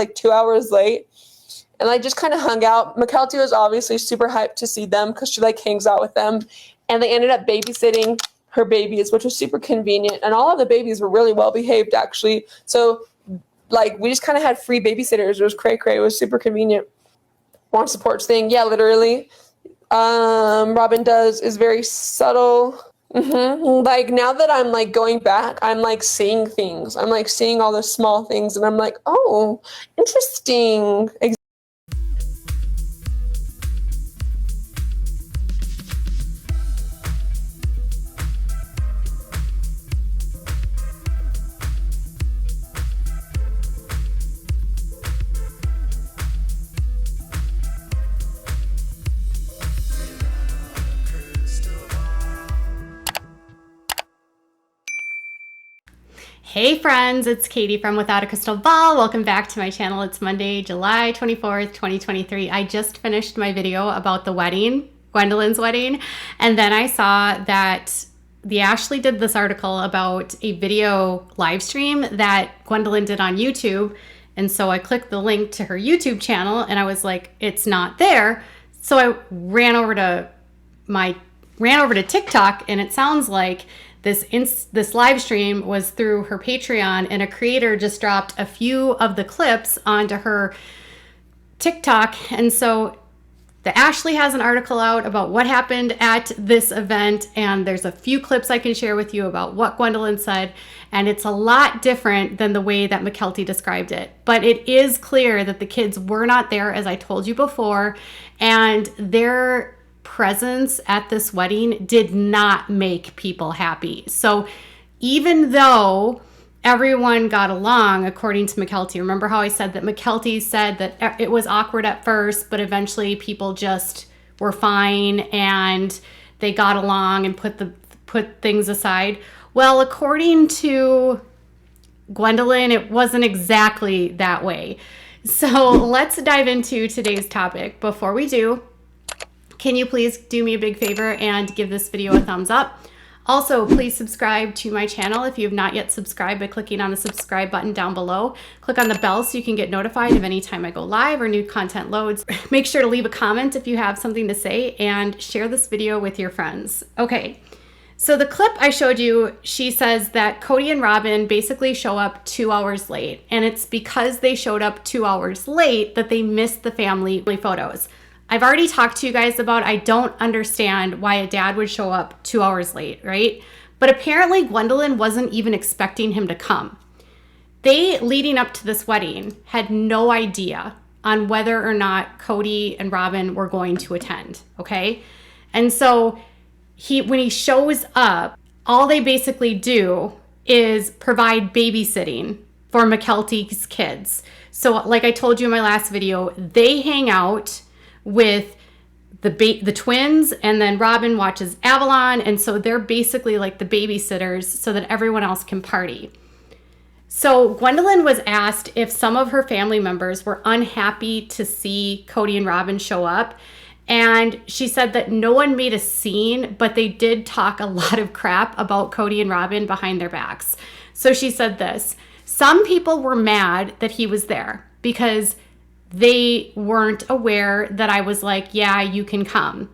like 2 hours late. And I just kind of hung out. Mykelti was obviously super hyped to see them because she like hangs out with them. And they ended up babysitting her babies, which was super convenient. And all of the babies were really well behaved, actually. So like we just kind of had free babysitters. It was cray-cray. It was super convenient. Want supports thing. Yeah, literally. Robyn is very subtle. Like now that I'm like going back, I'm like seeing things. I'm like seeing all the small things and I'm like, oh, interesting. Hey friends, it's Katie from Without a Crystal Ball. Welcome back to my channel. It's Monday, July 24th, 2023. I just finished my video about the wedding, Gwendolyn's wedding, and then I saw that the Ashley did this article about a video live stream that Gwendolyn did on YouTube. And so I clicked the link to her YouTube channel and I was like, it's not there. So I ran over to TikTok and it sounds like this live stream was through her Patreon, and a creator just dropped a few of the clips onto her TikTok. And so the Ashley has an article out about what happened at this event, and there's a few clips I can share with you about what Gwendolyn said, and it's a lot different than the way that Mykelti described it. But it is clear that the kids were not there, as I told you before, and their presence at this wedding did not make people happy. So even though everyone got along, according to Mykelti, remember how I said that Mykelti said that it was awkward at first, but eventually people just were fine and they got along and put things aside. Well, according to Gwendolyn, it wasn't exactly that way. So let's dive into today's topic. Before we do, can you please do me a big favor and give this video a thumbs up? Also, please subscribe to my channel if you have not yet subscribed by clicking on the subscribe button down below. Click on the bell so you can get notified of any time I go live or new content loads. Make sure to leave a comment if you have something to say and share this video with your friends. Okay, so the clip I showed you, she says that Kody and Robyn basically show up 2 hours late, and it's because they showed up 2 hours late that they missed the family photos. I've already talked to you guys about I don't understand why a dad would show up 2 hours late, right? But apparently Gwendolyn wasn't even expecting him to come. They, leading up to this wedding, had no idea on whether or not Kody and Robyn were going to attend, okay? And so when he shows up, all they basically do is provide babysitting for Mykelti's kids. So like I told you in my last video, they hang out with the twins, and then Robyn watches Avalon, and so they're basically like the babysitters so that everyone else can party. So Gwendolyn was asked if some of her family members were unhappy to see Kody and Robyn show up, and she said that no one made a scene, but they did talk a lot of crap about Kody and Robyn behind their backs. So she said this: some people were mad that he was there because they weren't aware that I was like, yeah, you can come.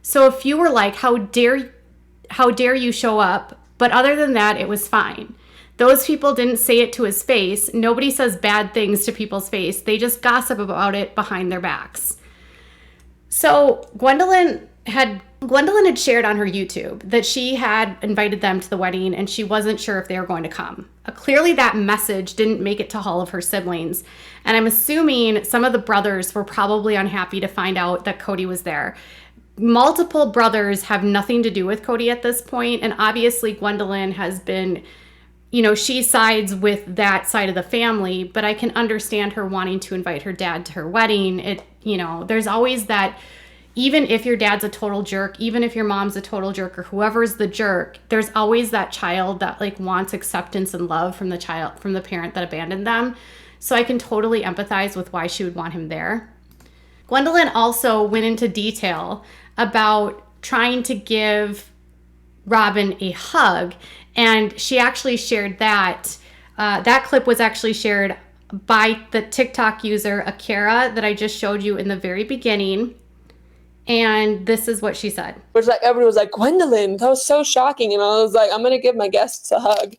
So if you were like, how dare you show up? But other than that, it was fine. Those people didn't say it to his face. Nobody says bad things to people's face. They just gossip about it behind their backs. So Gwendolyn had shared on her YouTube that she had invited them to the wedding and she wasn't sure if they were going to come. Clearly that message didn't make it to all of her siblings. And I'm assuming some of the brothers were probably unhappy to find out that Kody was there. Multiple brothers have nothing to do with Kody at this point. And obviously Gwendolyn has been, she sides with that side of the family, but I can understand her wanting to invite her dad to her wedding. There's always that. Even if your dad's a total jerk, even if your mom's a total jerk, or whoever's the jerk, there's always that child that like wants acceptance and love from the parent that abandoned them. So I can totally empathize with why she would want him there. Gwendolyn also went into detail about trying to give Robyn a hug, and she actually shared that. That clip was actually shared by the TikTok user Akira that I just showed you in the very beginning. And this is what she said. Which, like, everyone was like, Gwendolyn, that was so shocking. And I was like, I'm going to give my guests a hug.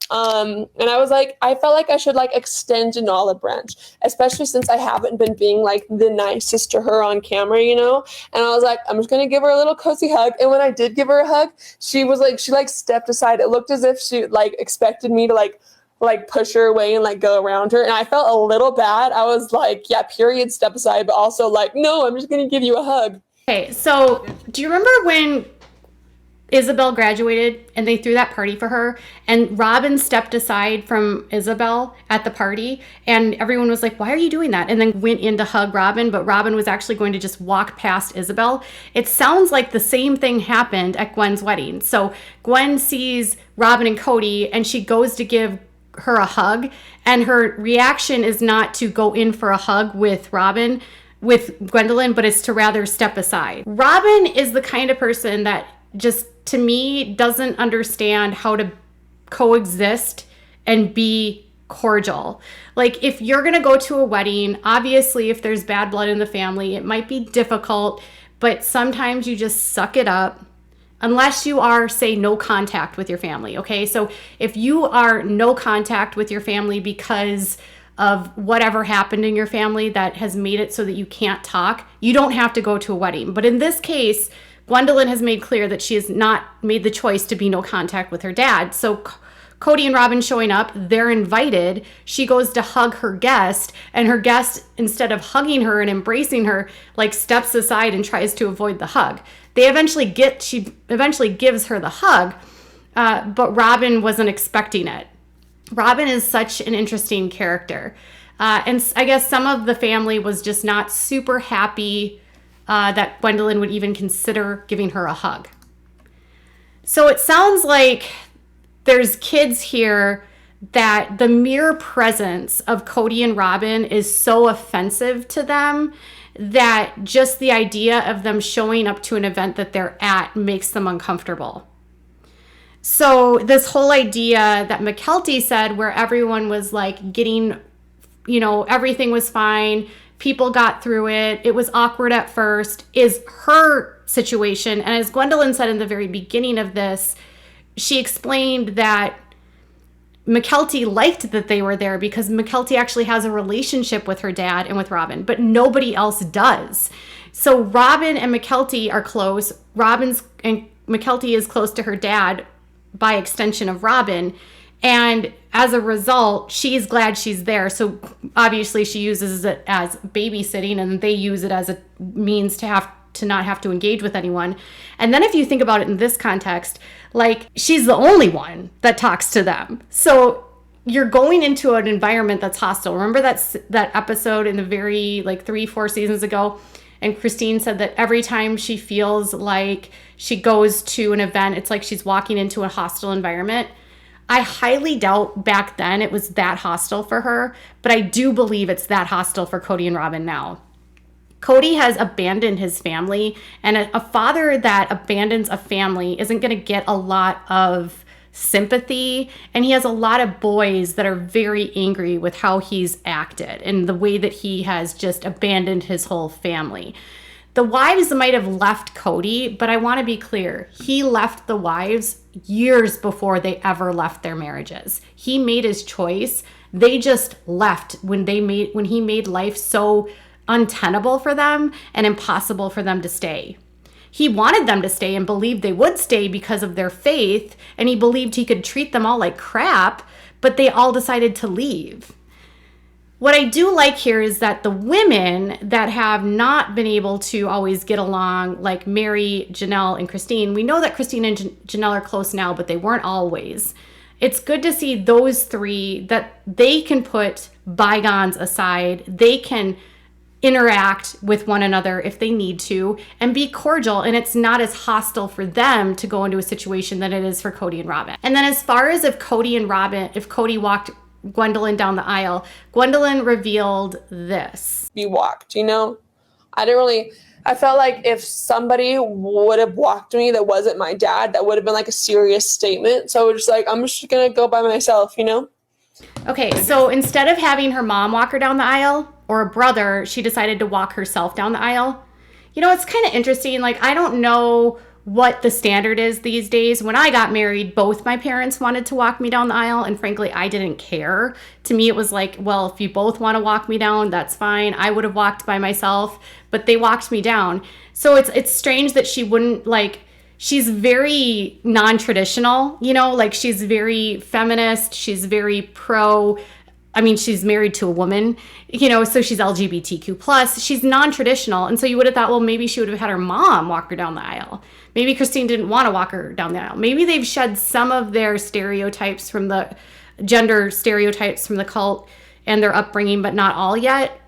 And I was like, I felt like I should, like, extend an olive branch, especially since I haven't been being, like, the nicest to her on camera, you know? And I was like, I'm just going to give her a little cozy hug. And when I did give her a hug, she was like, she, like, stepped aside. It looked as if she, like, expected me to, like push her away and, like, go around her. And I felt a little bad. I was like, yeah, period, step aside. But also, like, no, I'm just going to give you a hug. Okay, so do you remember when Isabel graduated and they threw that party for her and Robyn stepped aside from Isabel at the party and everyone was like, why are you doing that? And then went in to hug Robyn, but Robyn was actually going to just walk past Isabel. It sounds like the same thing happened at Gwen's wedding. So Gwen sees Robyn and Kody and she goes to give her a hug and her reaction is not to go in for a hug with Gwendolyn, but it's to rather step aside. Robyn is the kind of person that just, to me, doesn't understand how to coexist and be cordial. Like, if you're going to go to a wedding, obviously, if there's bad blood in the family, it might be difficult, but sometimes you just suck it up. Unless you are, say, no contact with your family, okay? So if you are no contact with your family because of whatever happened in your family that has made it so that you can't talk, you don't have to go to a wedding. But in this case, Gwendolyn has made clear that she has not made the choice to be no contact with her dad. So Kody and Robyn showing up, they're invited. She goes to hug her guest, and her guest, instead of hugging her and embracing her, like steps aside and tries to avoid the hug. She eventually gives her the hug, but Robyn wasn't expecting it. Robyn is such an interesting character. And I guess some of the family was just not super happy that Gwendolyn would even consider giving her a hug. So it sounds like there's kids here that the mere presence of Kody and Robyn is so offensive to them that just the idea of them showing up to an event that they're at makes them uncomfortable. So this whole idea that Mykelti said, where everyone was like getting, everything was fine, people got through it, it was awkward at first, is her situation. And as Gwendolyn said in the very beginning of this, she explained that Mykelti liked that they were there because Mykelti actually has a relationship with her dad and with Robyn, but nobody else does. So Robyn and Mykelti are close. Mykelti is close to her dad by extension of Robyn. And as a result, she's glad she's there. So obviously she uses it as babysitting and they use it as a means to not have to engage with anyone. And then if you think about it in this context, like, she's the only one that talks to them. So you're going into an environment that's hostile. Remember that episode in the very 3-4 seasons ago? And Christine said that every time she feels like she goes to an event, it's like she's walking into a hostile environment. I highly doubt back then it was that hostile for her, but I do believe it's that hostile for Kody and Robyn now. Kody has abandoned his family, and a father that abandons a family isn't going to get a lot of sympathy, and he has a lot of boys that are very angry with how he's acted and the way that he has just abandoned his whole family. The wives might have left Kody, but I want to be clear. He left the wives years before they ever left their marriages. He made his choice. They just left when he made life so untenable for them and impossible for them to stay. He wanted them to stay and believed they would stay because of their faith, and he believed he could treat them all like crap, but they all decided to leave. What I do like here is that the women that have not been able to always get along, like Mary, Janelle, and Christine, we know that Christine and Janelle are close now, but they weren't always. It's good to see those three, that they can put bygones aside, they can interact with one another if they need to and be cordial, and it's not as hostile for them to go into a situation than it is for Kody and Robyn. And then as far as if Kody walked Gwendolyn down the aisle, Gwendolyn revealed this. Be walked, I felt like if somebody would have walked me that wasn't my dad, that would have been like a serious statement. So I was just like, I'm just gonna go by myself, Okay, so instead of having her mom walk her down the aisle or a brother, she decided to walk herself down the aisle. You know, it's kind of interesting. Like, I don't know what the standard is these days. When I got married, both my parents wanted to walk me down the aisle, and frankly, I didn't care. To me, it was like, well, if you both want to walk me down, that's fine. I would have walked by myself, but they walked me down. So it's strange that she wouldn't, like, she's very non-traditional, you know, like she's very feminist, she's very pro. I mean, she's married to a woman, you know, so she's LGBTQ plus. She's non-traditional. And so you would have thought, well, maybe she would have had her mom walk her down the aisle. Maybe Christine didn't want to walk her down the aisle. Maybe they've shed some of their stereotypes from the gender stereotypes from the cult and their upbringing, but not all yet.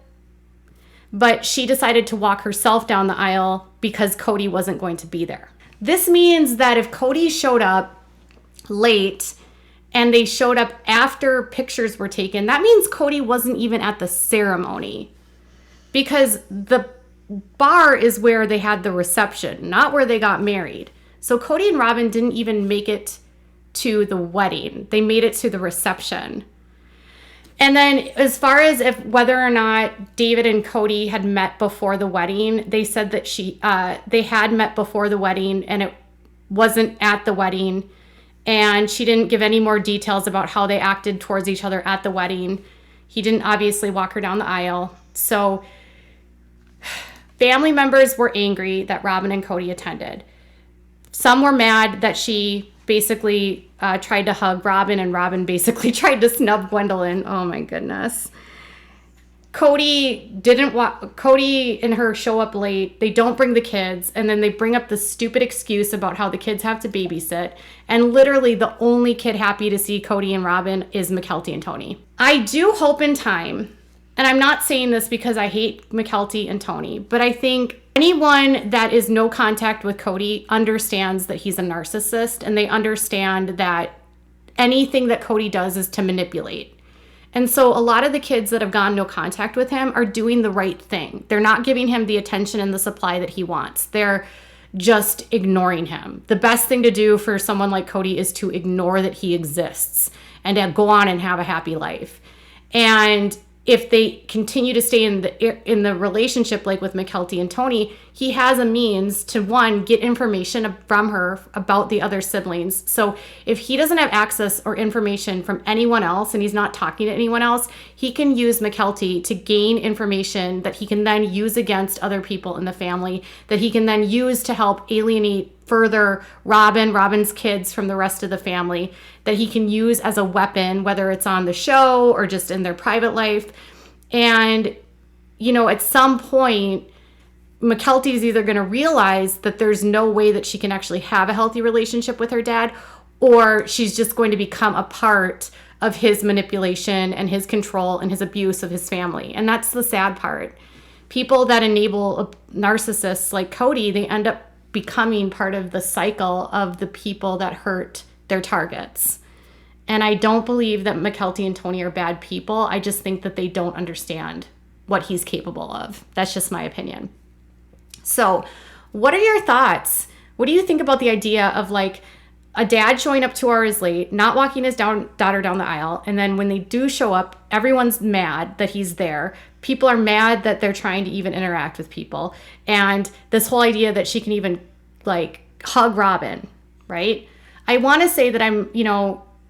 But she decided to walk herself down the aisle because Kody wasn't going to be there. This means that if Kody showed up late and they showed up after pictures were taken, that means Kody wasn't even at the ceremony, because the bar is where they had the reception, not where they got married. So Kody and Robyn didn't even make it to the wedding. They made it to the reception. And then as far as if whether or not David and Kody had met before the wedding, they said that they had met before the wedding and it wasn't at the wedding. And she didn't give any more details about how they acted towards each other at the wedding. He didn't obviously walk her down the aisle. So family members were angry that Robyn and Kody attended. Some were mad that she basically tried to hug Robyn, and Robyn basically tried to snub Gwendolyn. Oh my goodness. Kody and her show up late. They don't bring the kids, and then they bring up the stupid excuse about how the kids have to babysit. And literally the only kid happy to see Kody and Robyn is Mykelti and Tony. I do hope in time, and I'm not saying this because I hate Mykelti and Tony, but I think anyone that is no contact with Kody understands that he's a narcissist, and they understand that anything that Kody does is to manipulate. And so a lot of the kids that have gone no contact with him are doing the right thing. They're not giving him the attention and the supply that he wants. They're just ignoring him. The best thing to do for someone like Kody is to ignore that he exists and to go on and have a happy life. And if they continue to stay in the relationship, like with Mykelti and Tony, he has a means to, one, get information from her about the other siblings. So if he doesn't have access or information from anyone else and he's not talking to anyone else, he can use Mykelti to gain information that he can then use against other people in the family, that he can then use to help alienate further Robyn's kids from the rest of the family, that he can use as a weapon, whether it's on the show or just in their private life. And, you know, at some point, Mykelti is either going to realize that there's no way that she can actually have a healthy relationship with her dad, or she's just going to become a part of his manipulation and his control and his abuse of his family. And that's the sad part. People that enable narcissists like Kody, they end up becoming part of the cycle of the people that hurt their targets. And I don't believe that Mykelti and Tony are bad people. I just think that they don't understand what he's capable of. That's just my opinion. So what are your thoughts? What do you think about the idea of like a dad showing up 2 hours late, not walking his daughter down the aisle, and then when they do show up, everyone's mad that he's there. People are mad that they're trying to even interact with people. And this whole idea that she can even like hug Robyn, right? I want to say that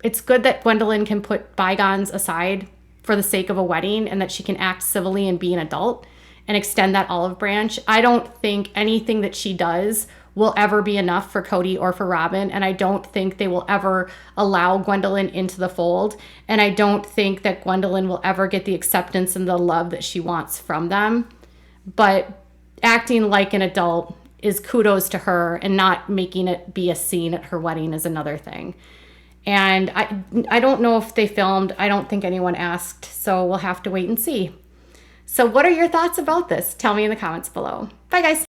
it's good that Gwendolyn can put bygones aside for the sake of a wedding and that she can act civilly and be an adult and extend that olive branch. I don't think anything that she does will ever be enough for Kody or for Robyn, and I don't think they will ever allow Gwendolyn into the fold, and I don't think that Gwendolyn will ever get the acceptance and the love that she wants from them. But acting like an adult is kudos to her, and not making it be a scene at her wedding is another thing. And I don't know if they filmed. I don't think anyone asked, so we'll have to wait and see. So what are your thoughts about this? Tell me in the comments below. Bye, guys.